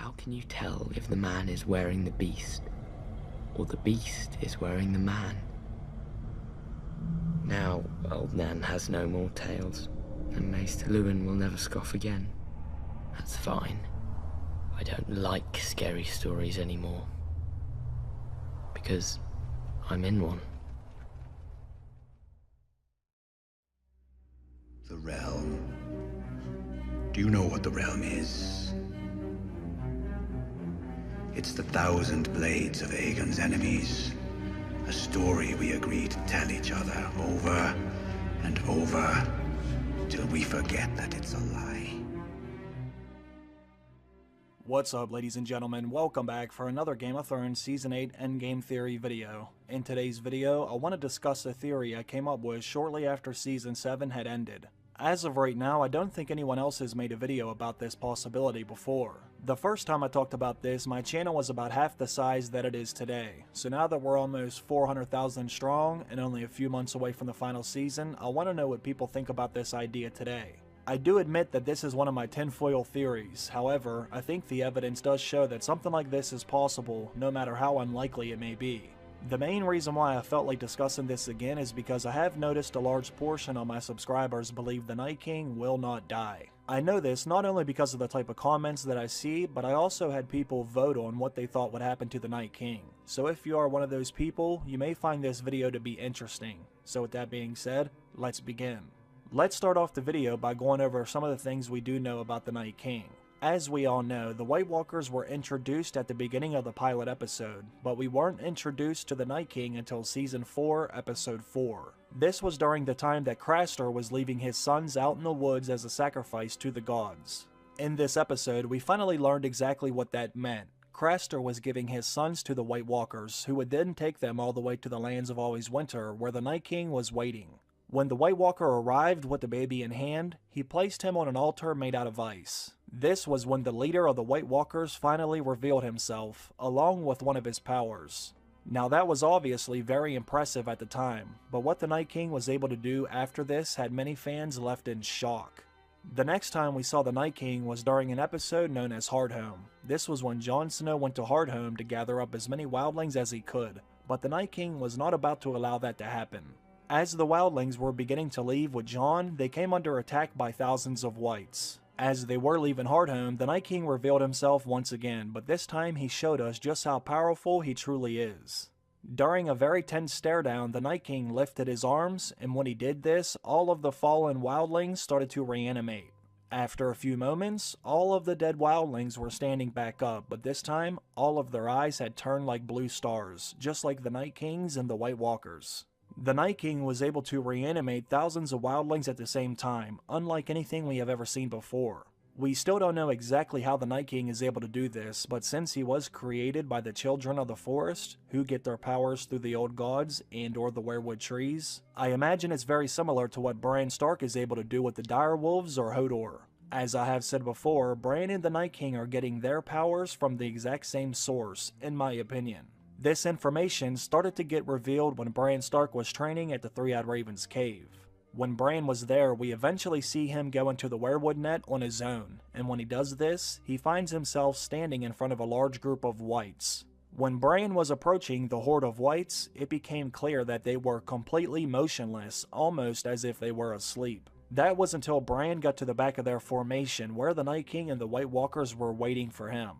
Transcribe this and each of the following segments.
How can you tell if the man is wearing the beast, or the beast is wearing the man? Now, old Nan has no more tales, and Maester Luwin will never scoff again. That's fine. I don't like scary stories anymore. Because I'm in one. The Realm. Do you know what the Realm is? It's the 1,000 blades of Aegon's enemies. A story we agree to tell each other over and over till we forget that it's a lie. What's up, ladies and gentlemen? Welcome back for another Game of Thrones Season 8 Endgame Theory video. In today's video, I want to discuss a theory I came up with shortly after Season 7 had ended. As of right now, I don't think anyone else has made a video about this possibility before. The first time I talked about this, my channel was about half the size that it is today. So now that we're almost 400,000 strong and only a few months away from the final season, I want to know what people think about this idea today. I do admit that this is one of my tinfoil theories. However, I think the evidence does show that something like this is possible, no matter how unlikely it may be. The main reason why I felt like discussing this again is because I have noticed a large portion of my subscribers believe the Night King will not die. I know this not only because of the type of comments that I see, but I also had people vote on what they thought would happen to the Night King. So if you are one of those people, you may find this video to be interesting. So with that being said, let's begin. Let's start off the video by going over some of the things we do know about the Night King. As we all know, the White Walkers were introduced at the beginning of the pilot episode, but we weren't introduced to the Night King until Season 4, Episode 4. This was during the time that Craster was leaving his sons out in the woods as a sacrifice to the gods. In this episode, we finally learned exactly what that meant. Craster was giving his sons to the White Walkers, who would then take them all the way to the lands of Always Winter, where the Night King was waiting. When the White Walker arrived with the baby in hand, he placed him on an altar made out of ice. This was when the leader of the White Walkers finally revealed himself, along with one of his powers. Now that was obviously very impressive at the time, but what the Night King was able to do after this had many fans left in shock. The next time we saw the Night King was during an episode known as Hardhome. This was when Jon Snow went to Hardhome to gather up as many wildlings as he could, but the Night King was not about to allow that to happen. As the wildlings were beginning to leave with Jon, they came under attack by thousands of whites. As they were leaving Hardhome, the Night King revealed himself once again, but this time he showed us just how powerful he truly is. During a very tense stare down, the Night King lifted his arms, and when he did this, all of the fallen wildlings started to reanimate. After a few moments, all of the dead wildlings were standing back up, but this time, all of their eyes had turned like blue stars, just like the Night King's and the White Walkers. The Night King was able to reanimate thousands of wildlings at the same time, unlike anything we have ever seen before. We still don't know exactly how the Night King is able to do this, but since he was created by the Children of the Forest, who get their powers through the old gods and or the weirwood trees, I imagine it's very similar to what Bran Stark is able to do with the direwolves or Hodor. As I have said before, Bran and the Night King are getting their powers from the exact same source, in my opinion. This information started to get revealed when Bran Stark was training at the Three-Eyed Raven's cave. When Bran was there, we eventually see him go into the weirwood net on his own, and when he does this, he finds himself standing in front of a large group of whites. When Bran was approaching the horde of whites, it became clear that they were completely motionless, almost as if they were asleep. That was until Bran got to the back of their formation, where the Night King and the White Walkers were waiting for him.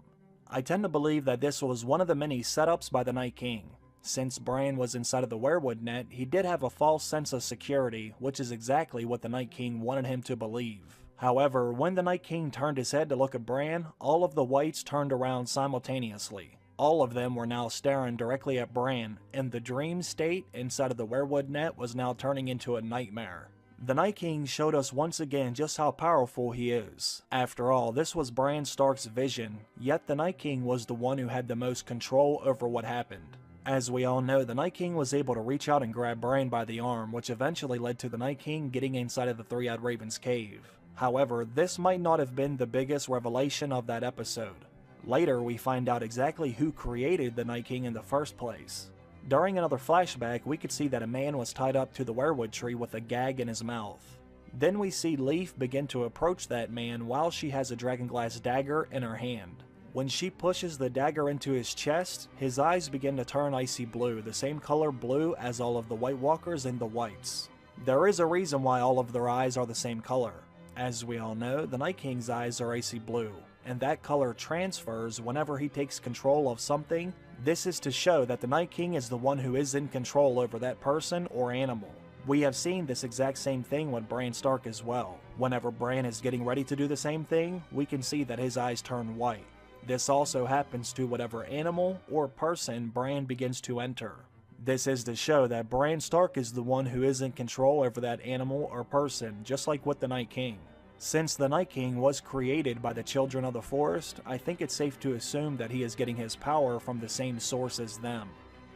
I tend to believe that this was one of the many setups by the Night King. Since Bran was inside of the weirwood net, he did have a false sense of security, which is exactly what the Night King wanted him to believe. However, when the Night King turned his head to look at Bran, all of the whites turned around simultaneously. All of them were now staring directly at Bran, and the dream state inside of the weirwood net was now turning into a nightmare. The Night King showed us once again just how powerful he is. After all, this was Bran Stark's vision, yet the Night King was the one who had the most control over what happened. As we all know, the Night King was able to reach out and grab Bran by the arm, which eventually led to the Night King getting inside of the Three-Eyed Raven's cave. However, this might not have been the biggest revelation of that episode. Later, we find out exactly who created the Night King in the first place. During another flashback, we could see that a man was tied up to the weirwood tree with a gag in his mouth. Then we see Leaf begin to approach that man while she has a dragonglass dagger in her hand. When she pushes the dagger into his chest, his eyes begin to turn icy blue, the same color blue as all of the White Walkers and the Whites. There is a reason why all of their eyes are the same color. As we all know, the Night King's eyes are icy blue, and that color transfers whenever he takes control of something. This is to show that the Night King is the one who is in control over that person or animal. We have seen this exact same thing with Bran Stark as well. Whenever Bran is getting ready to do the same thing, we can see that his eyes turn white. This also happens to whatever animal or person Bran begins to enter. This is to show that Bran Stark is the one who is in control over that animal or person, just like with the Night King. Since the Night King was created by the Children of the Forest, I think it's safe to assume that he is getting his power from the same source as them.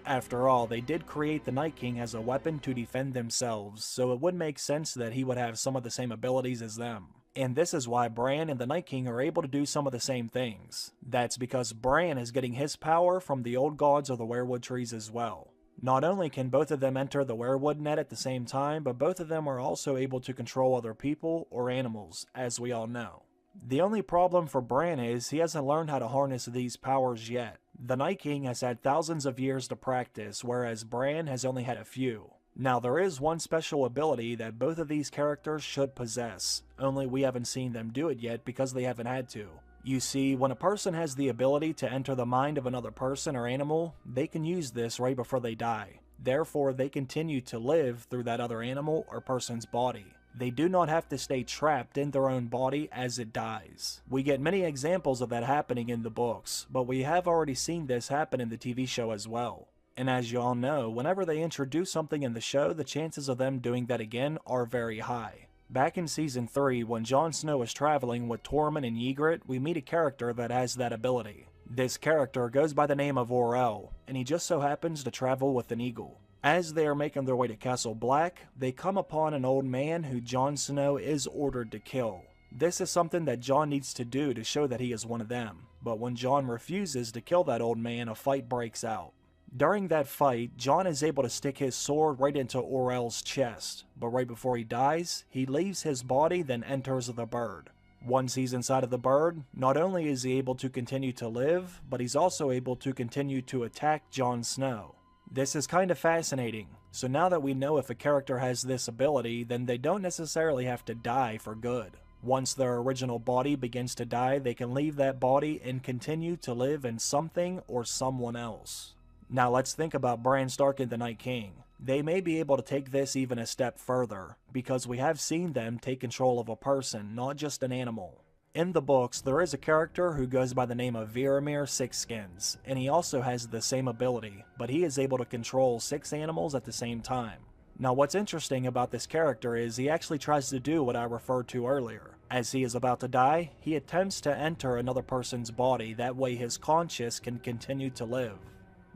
After all, they did create the Night King as a weapon to defend themselves, so it would make sense that he would have some of the same abilities as them. And this is why Bran and the Night King are able to do some of the same things. That's because Bran is getting his power from the old gods of the weirwood trees as well. Not only can both of them enter the weirwood net at the same time, but both of them are also able to control other people or animals, as we all know. The only problem for Bran is he hasn't learned how to harness these powers yet. The Night King has had thousands of years to practice, whereas Bran has only had a few. Now there is one special ability that both of these characters should possess, only we haven't seen them do it yet because they haven't had to. You see, when a person has the ability to enter the mind of another person or animal, they can use this right before they die. Therefore, they continue to live through that other animal or person's body. They do not have to stay trapped in their own body as it dies. We get many examples of that happening in the books, but we have already seen this happen in the TV show as well. And as you all know, whenever they introduce something in the show, the chances of them doing that again are very high. Back in Season 3, when Jon Snow is traveling with Tormund and Ygritte, we meet a character that has that ability. This character goes by the name of Orell, and he just so happens to travel with an eagle. As they are making their way to Castle Black, they come upon an old man who Jon Snow is ordered to kill. This is something that Jon needs to do to show that he is one of them, but when Jon refuses to kill that old man, a fight breaks out. During that fight, Jon is able to stick his sword right into Orell's chest, but right before he dies, he leaves his body then enters the bird. Once he's inside of the bird, not only is he able to continue to live, but he's also able to continue to attack Jon Snow. This is kind of fascinating, so now that we know if a character has this ability, then they don't necessarily have to die for good. Once their original body begins to die, they can leave that body and continue to live in something or someone else. Now let's think about Bran Stark and the Night King. They may be able to take this even a step further, because we have seen them take control of a person, not just an animal. In the books, there is a character who goes by the name of Varamir Sixskins, and he also has the same ability, but he is able to control 6 animals at the same time. Now what's interesting about this character is he actually tries to do what I referred to earlier. As he is about to die, he attempts to enter another person's body, that way his conscience can continue to live.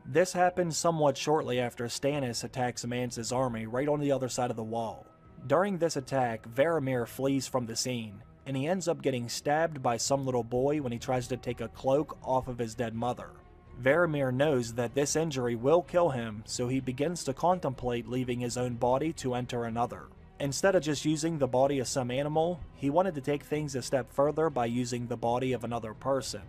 This happens somewhat shortly after Stannis attacks Mance's army right on the other side of the wall. During this attack, Varamir flees from the scene, and he ends up getting stabbed by some little boy when he tries to take a cloak off of his dead mother. Varamir knows that this injury will kill him, so he begins to contemplate leaving his own body to enter another. Instead of just using the body of some animal, he wanted to take things a step further by using the body of another person.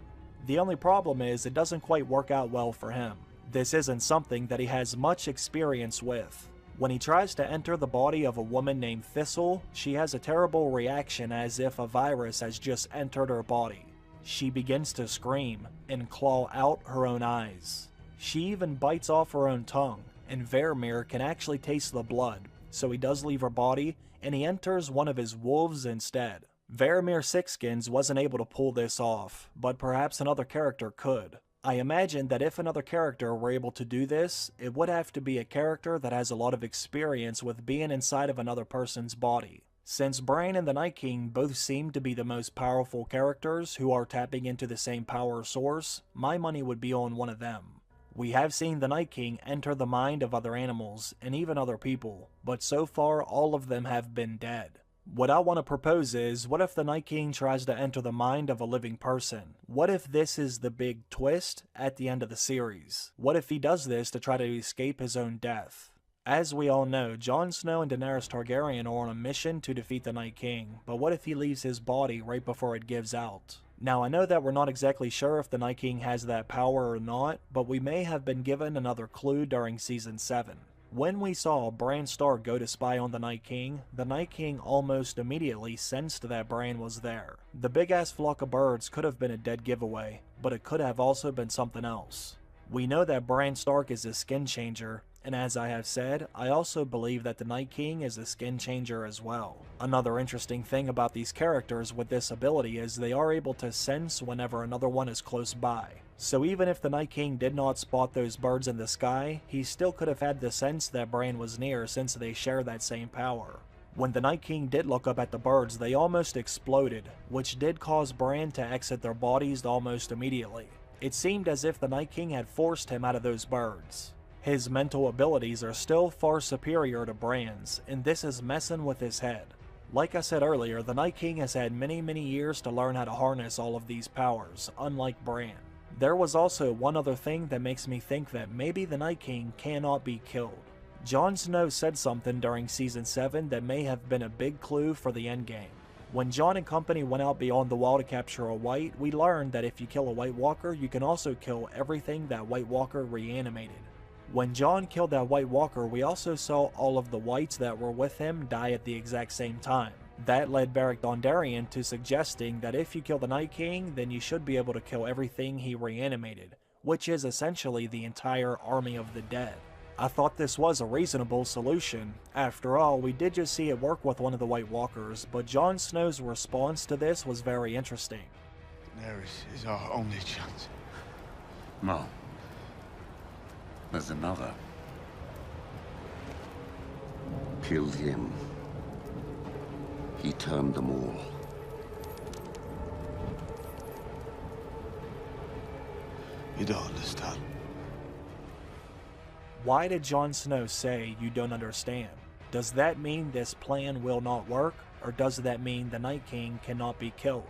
The only problem is it doesn't quite work out well for him. This isn't something that he has much experience with. When he tries to enter the body of a woman named Thistle, she has a terrible reaction as if a virus has just entered her body. She begins to scream and claw out her own eyes. She even bites off her own tongue, and Varamir can actually taste the blood, so he does leave her body and he enters one of his wolves instead. Varamir Sixskins wasn't able to pull this off, but perhaps another character could. I imagine that if another character were able to do this, it would have to be a character that has a lot of experience with being inside of another person's body. Since Bran and the Night King both seem to be the most powerful characters who are tapping into the same power source, my money would be on one of them. We have seen the Night King enter the mind of other animals and even other people, but so far all of them have been dead. What I want to propose is, what if the Night King tries to enter the mind of a living person? What if this is the big twist at the end of the series? What if he does this to try to escape his own death? As we all know, Jon Snow and Daenerys Targaryen are on a mission to defeat the Night King, but what if he leaves his body right before it gives out? Now I know that we're not exactly sure if the Night King has that power or not, but we may have been given another clue during Season 7. When we saw Bran Stark go to spy on the Night King almost immediately sensed that Bran was there. The big ass flock of birds could have been a dead giveaway, but it could have also been something else. We know that Bran Stark is a skin changer, and as I have said, I also believe that the Night King is a skin changer as well. Another interesting thing about these characters with this ability is they are able to sense whenever another one is close by. So even if the Night King did not spot those birds in the sky, he still could have had the sense that Bran was near since they share that same power. When the Night King did look up at the birds, they almost exploded, which did cause Bran to exit their bodies almost immediately. It seemed as if the Night King had forced him out of those birds. His mental abilities are still far superior to Bran's, and this is messing with his head. Like I said earlier, the Night King has had many years to learn how to harness all of these powers, unlike Bran. There was also one other thing that makes me think that maybe the Night King cannot be killed. Jon Snow said something during Season 7 that may have been a big clue for the endgame. When Jon and company went out beyond the wall to capture a White, we learned that if you kill a White Walker, you can also kill everything that White Walker reanimated. When Jon killed that White Walker, we also saw all of the Whites that were with him die at the exact same time. That led Beric Dondarrion to suggesting that if you kill the Night King, then you should be able to kill everything he reanimated, which is essentially the entire army of the dead. I thought this was a reasonable solution. After all, we did just see it work with one of the White Walkers, but Jon Snow's response to this was very interesting. Daenerys is our only chance. No. There's another. Killed him. He turned them all. You don't understand. Why did Jon Snow say you don't understand? Does that mean this plan will not work, or does that mean the Night King cannot be killed?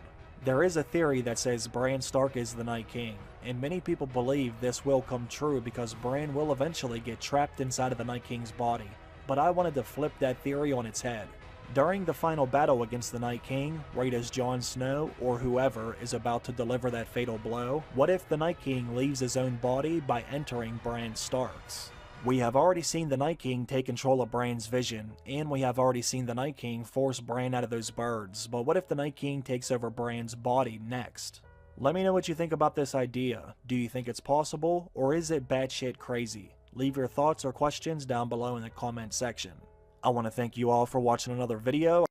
There is a theory that says Bran Stark is the Night King, and many people believe this will come true because Bran will eventually get trapped inside of the Night King's body, but I wanted to flip that theory on its head. During the final battle against the Night King, right as Jon Snow, or whoever, is about to deliver that fatal blow, what if the Night King leaves his own body by entering Bran Stark's? We have already seen the Night King take control of Bran's vision, and we have already seen the Night King force Bran out of those birds, but what if the Night King takes over Bran's body next? Let me know what you think about this idea. Do you think it's possible, or is it batshit crazy? Leave your thoughts or questions down below in the comment section. I want to thank you all for watching another video.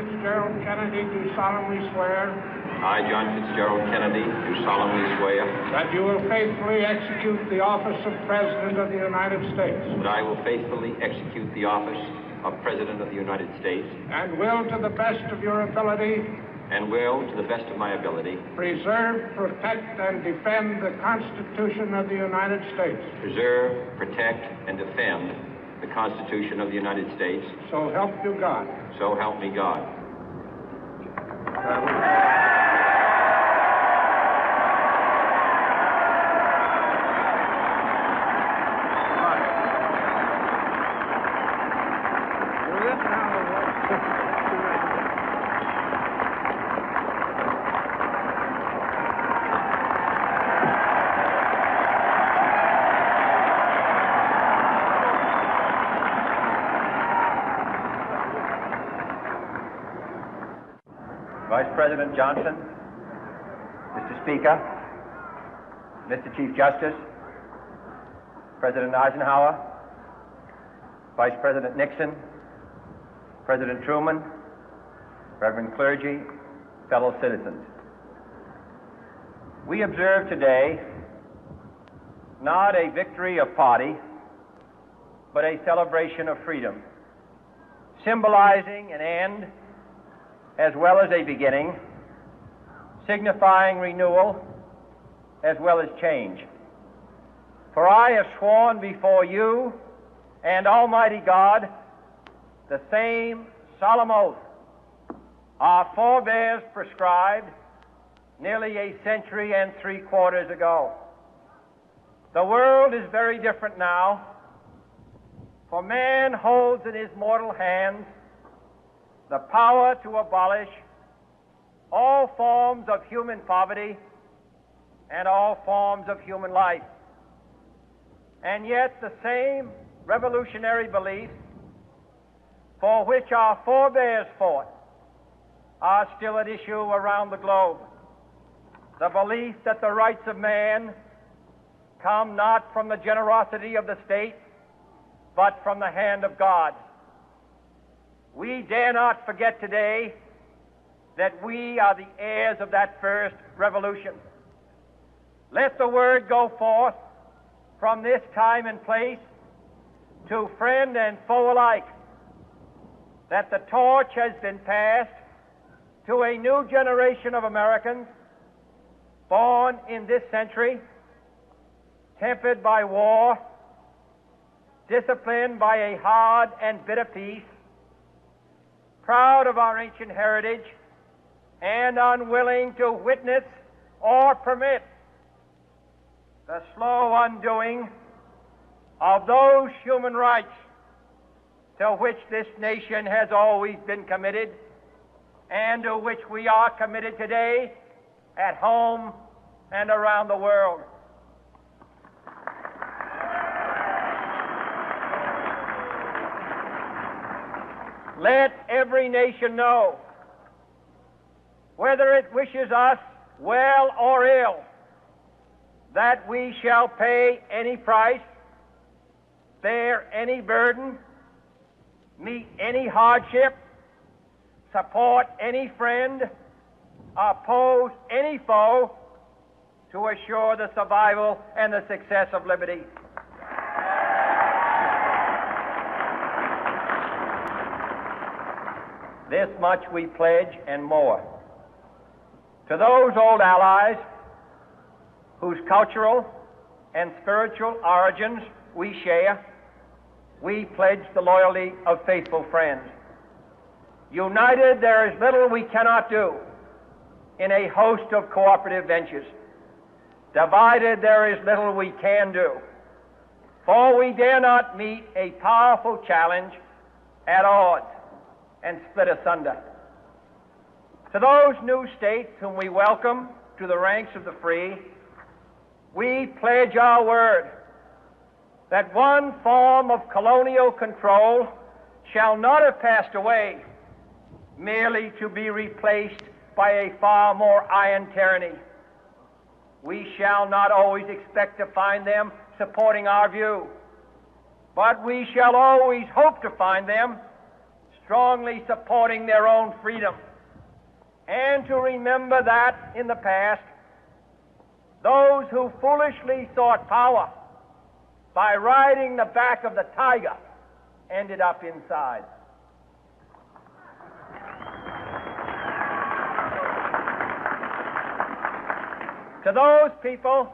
Fitzgerald Kennedy, do solemnly swear I, John Fitzgerald Kennedy, do solemnly swear that you will faithfully execute the office of President of the United States that I will faithfully execute the office of President of the United States and will, to the best of your ability, and will, to the best of my ability, preserve, protect, and defend the Constitution of the United States. preserve, protect, and defend the Constitution of the United States. So help you God. So help me God. Vice President Johnson, Mr. Speaker, Mr. Chief Justice, President Eisenhower, Vice President Nixon, President Truman, Reverend clergy, fellow citizens. We observe today not a victory of party, but a celebration of freedom, symbolizing an end as well as a beginning, signifying renewal as well as change. For I have sworn before you and Almighty God the same solemn oath our forebears prescribed nearly a century and 3/4 ago. The world is very different now, for man holds in his mortal hands the power to abolish all forms of human poverty and all forms of human life. And yet the same revolutionary beliefs for which our forebears fought are still at issue around the globe. The belief that the rights of man come not from the generosity of the state, but from the hand of God. We dare not forget today that we are the heirs of that first revolution. Let the word go forth from this time and place to friend and foe alike that the torch has been passed to a new generation of Americans born in this century, tempered by war, disciplined by a hard and bitter peace, proud of our ancient heritage, and unwilling to witness or permit the slow undoing of those human rights to which this nation has always been committed and to which we are committed today at home and around the world. Let every nation know, whether it wishes us well or ill, that we shall pay any price, bear any burden, meet any hardship, support any friend, oppose any foe to assure the survival and the success of liberty. This much we pledge and more. To those old allies whose cultural and spiritual origins we share, we pledge the loyalty of faithful friends. United, there is little we cannot do in a host of cooperative ventures. Divided, there is little we can do, for we dare not meet a powerful challenge at odds and split asunder. To those new states whom we welcome to the ranks of the free, we pledge our word that one form of colonial control shall not have passed away merely to be replaced by a far more iron tyranny. We shall not always expect to find them supporting our view, but we shall always hope to find them strongly supporting their own freedom, and to remember that in the past, those who foolishly sought power by riding the back of the tiger ended up inside. To those people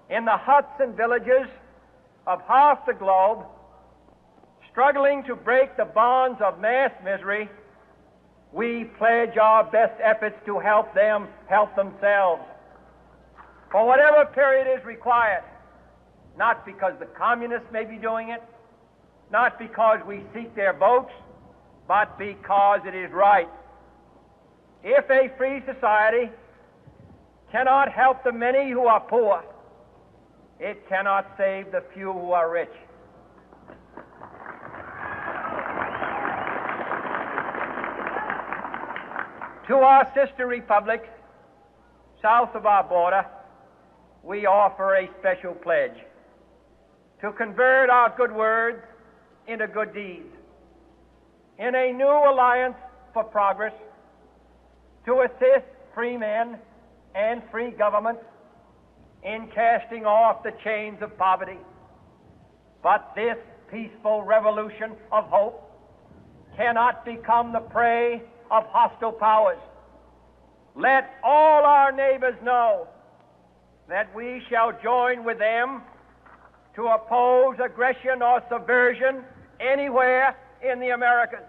in the huts and villages of half the globe struggling to break the bonds of mass misery, we pledge our best efforts to help them help themselves for whatever period is required, not because the communists may be doing it, not because we seek their votes, but because it is right. If a free society cannot help the many who are poor, it cannot save the few who are rich. To our sister republics south of our border, we offer a special pledge to convert our good words into good deeds, in a new alliance for progress, to assist free men and free governments in casting off the chains of poverty. But this peaceful revolution of hope cannot become the prey of hostile powers. Let all our neighbors know that we shall join with them to oppose aggression or subversion anywhere in the Americas.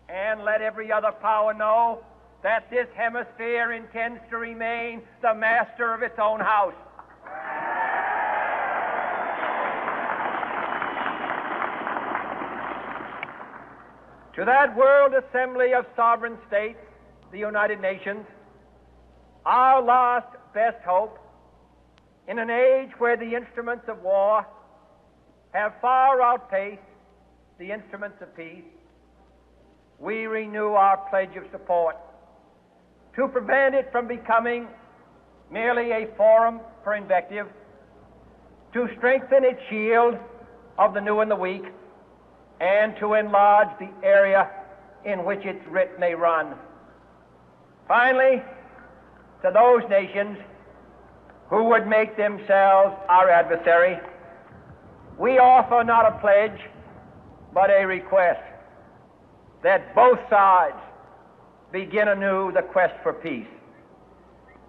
And let every other power know that this hemisphere intends to remain the master of its own house. To that World Assembly of Sovereign States, the United Nations, our last best hope, in an age where the instruments of war have far outpaced the instruments of peace, we renew our pledge of support to prevent it from becoming merely a forum for invective, to strengthen its shield of the new and the weak, and to enlarge the area in which its writ may run. Finally, to those nations who would make themselves our adversary, we offer not a pledge, but a request that both sides begin anew the quest for peace.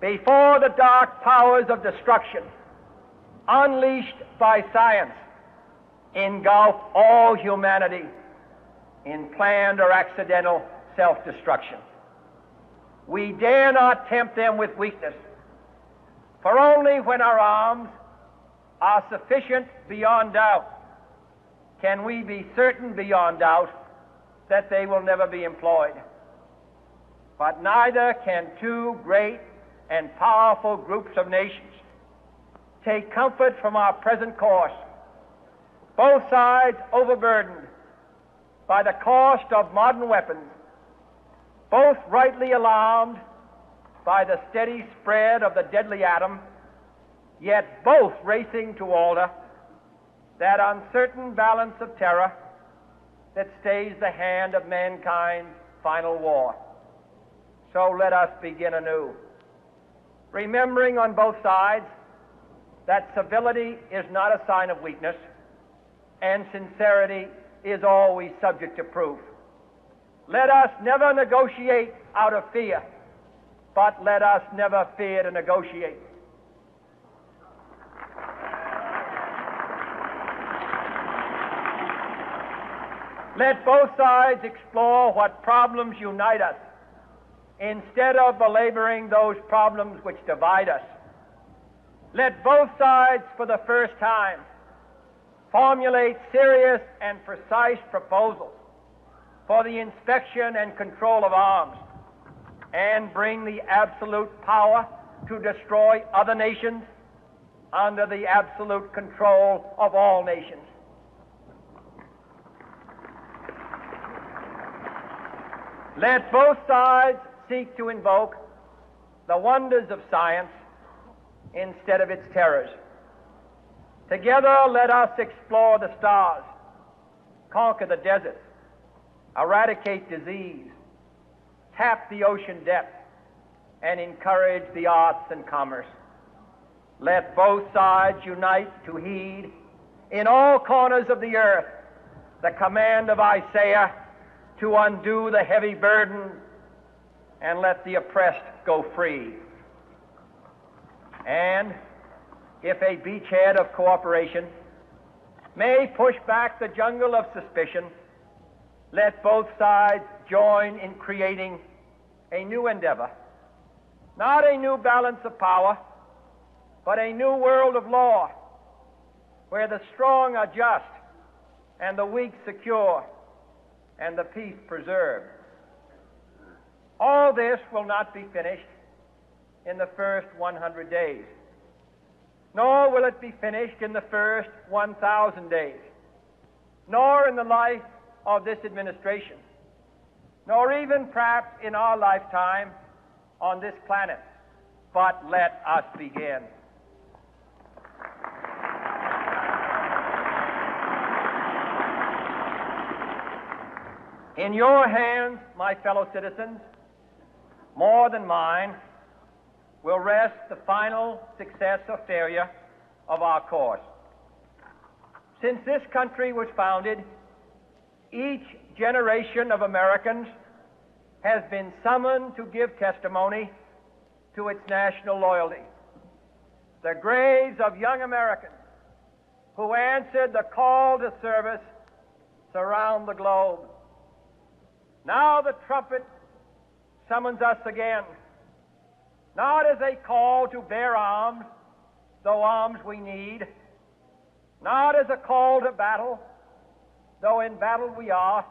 Before the dark powers of destruction, unleashed by science, engulf all humanity in planned or accidental self-destruction, we dare not tempt them with weakness, for only when our arms are sufficient beyond doubt can we be certain beyond doubt that they will never be employed. But neither can two great and powerful groups of nations take comfort from our present course, both sides overburdened by the cost of modern weapons, both rightly alarmed by the steady spread of the deadly atom, yet both racing to alter that uncertain balance of terror that stays the hand of mankind's final war. So let us begin anew, remembering on both sides that civility is not a sign of weakness, and sincerity is always subject to proof. Let us never negotiate out of fear, but let us never fear to negotiate. Let both sides explore what problems unite us, instead of belaboring those problems which divide us. Let both sides, for the first time, formulate serious and precise proposals for the inspection and control of arms, and bring the absolute power to destroy other nations under the absolute control of all nations. Let both sides seek to invoke the wonders of science instead of its terrors. Together, let us explore the stars, conquer the deserts, eradicate disease, tap the ocean depth, and encourage the arts and commerce. Let both sides unite to heed in all corners of the earth the command of Isaiah to undo the heavy burden and let the oppressed go free. And if a beachhead of cooperation may push back the jungle of suspicion, let both sides join in creating a new endeavor, not a new balance of power, but a new world of law, where the strong are just and the weak secure and the peace preserved. All this will not be finished in the first 100 days, nor will it be finished in the first 1,000 days, nor in the life of this administration, nor even perhaps in our lifetime on this planet. But let us begin. In your hands, my fellow citizens, more than mine, will rest the final success or failure of our course. Since this country was founded, each generation of Americans has been summoned to give testimony to its national loyalty. The graves of young Americans who answered the call to service surround the globe. Now the trumpet summons us again, not as a call to bear arms, though arms we need, not as a call to battle, though in battle we are,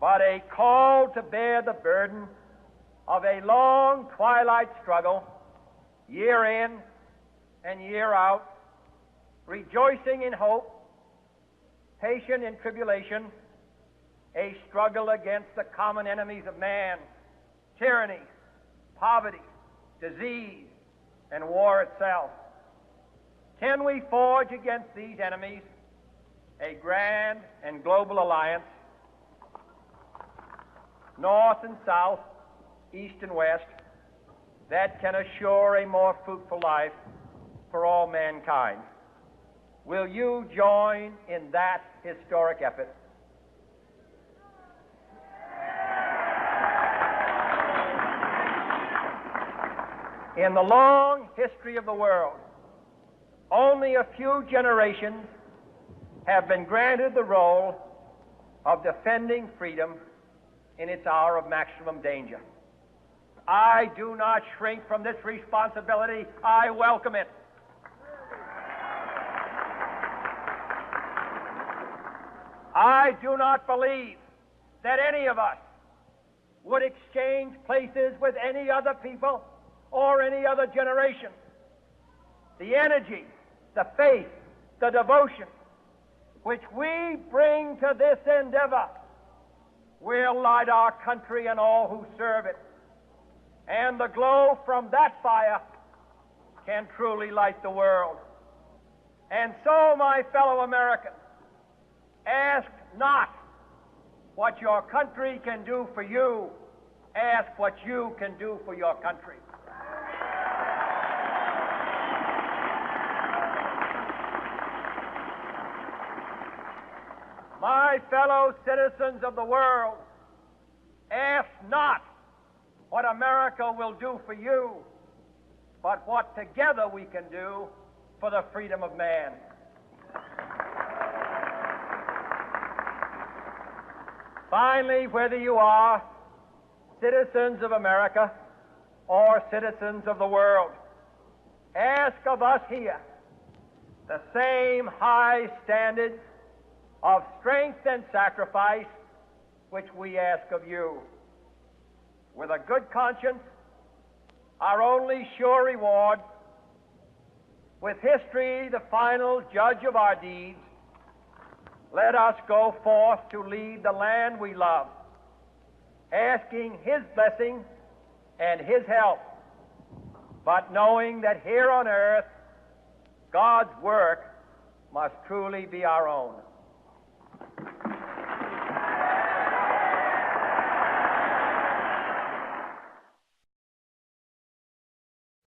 but a call to bear the burden of a long twilight struggle, year in and year out, rejoicing in hope, patient in tribulation, a struggle against the common enemies of man, tyranny, poverty, disease, and war itself. Can we forge against these enemies a grand and global alliance, north and south, east and west, that can assure a more fruitful life for all mankind? Will you join in that historic effort? In the long history of the world, only a few generations have been granted the role of defending freedom in its hour of maximum danger. I do not shrink from this responsibility. I welcome it. I do not believe that any of us would exchange places with any other people or any other generation. The energy, the faith, the devotion which we bring to this endeavor will light our country and all who serve it. And the glow from that fire can truly light the world. And so, my fellow Americans, ask not what your country can do for you. Ask what you can do for your country. My fellow citizens of the world, ask not what America will do for you, but what together we can do for the freedom of man. Finally, whether you are citizens of America or citizens of the world, ask of us here the same high standards of strength and sacrifice which we ask of you. With a good conscience, our only sure reward, with history the final judge of our deeds, let us go forth to lead the land we love, asking His blessing and His help, but knowing that here on earth, God's work must truly be our own.